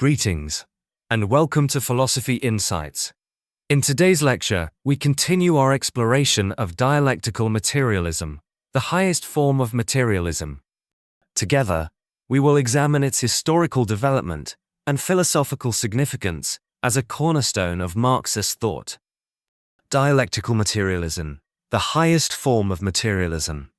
Greetings, and welcome to Philosophy Insights. In today's lecture, we continue our exploration of dialectical materialism, the highest form of materialism. Together, we will examine its historical development and philosophical significance as a cornerstone of Marxist thought. Dialectical materialism, the highest form of materialism.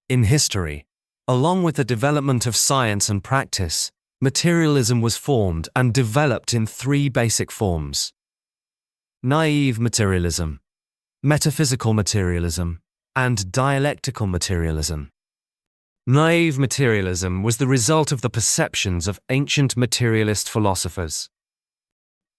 In history, along with the development of science and practice, materialism was formed and developed in three basic forms: naïve materialism, metaphysical materialism, and dialectical materialism. Naïve materialism was the result of the perceptions of ancient materialist philosophers.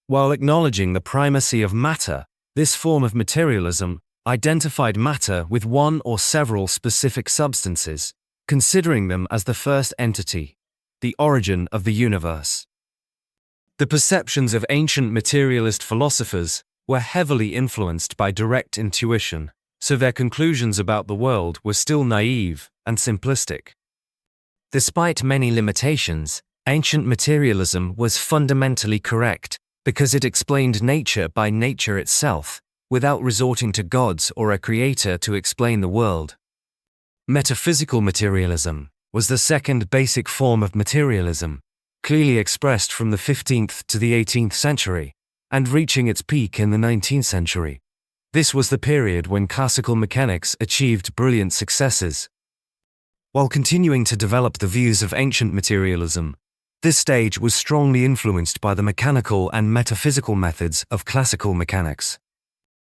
While acknowledging the primacy of matter, this form of materialism identified matter with one or several specific substances, considering them as the first entity, the origin of the universe. The perceptions of ancient materialist philosophers were heavily influenced by direct intuition, so their conclusions about the world were still naive and simplistic. Despite many limitations, ancient materialism was fundamentally correct because it explained nature by nature itself, without resorting to gods or a creator to explain the world. Metaphysical materialism was the second basic form of materialism, clearly expressed from the 15th to the 18th century, and reaching its peak in the 19th century. This was the period when classical mechanics achieved brilliant successes. While continuing to develop the views of ancient materialism, this stage was strongly influenced by the mechanical and metaphysical methods of classical mechanics.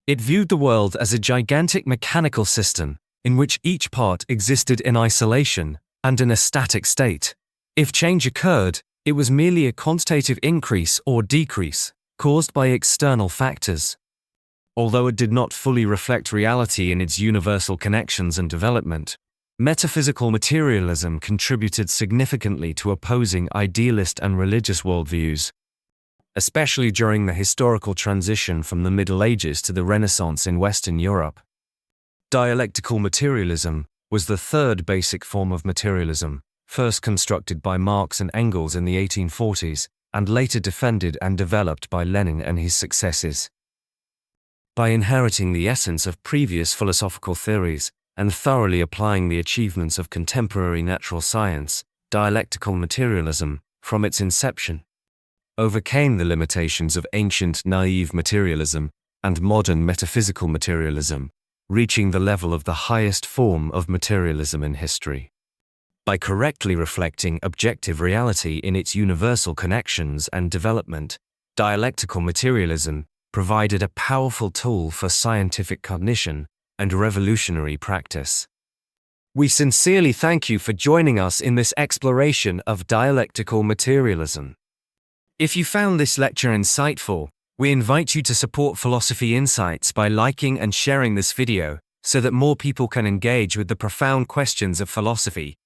It viewed the world as a gigantic mechanical system in which each part existed in isolation and in a static state. If change occurred, it was merely a quantitative increase or decrease caused by external factors. Although it did not fully reflect reality in its universal connections and development, metaphysical materialism contributed significantly to opposing idealist and religious worldviews, especially during the historical transition from the Middle Ages to the Renaissance in Western Europe. Dialectical materialism was the third basic form of materialism, first constructed by Marx and Engels in the 1840s, and later defended and developed by Lenin and his successors. By inheriting the essence of previous philosophical theories and thoroughly applying the achievements of contemporary natural science, dialectical materialism, from its inception, overcame the limitations of ancient naive materialism and modern metaphysical materialism, reaching the level of the highest form of materialism in history. By correctly reflecting objective reality in its universal connections and development, dialectical materialism provided a powerful tool for scientific cognition and revolutionary practice. We sincerely thank you for joining us in this exploration of dialectical materialism. If you found this lecture insightful, we invite you to support Philosophy Insights by liking and sharing this video so that more people can engage with the profound questions of philosophy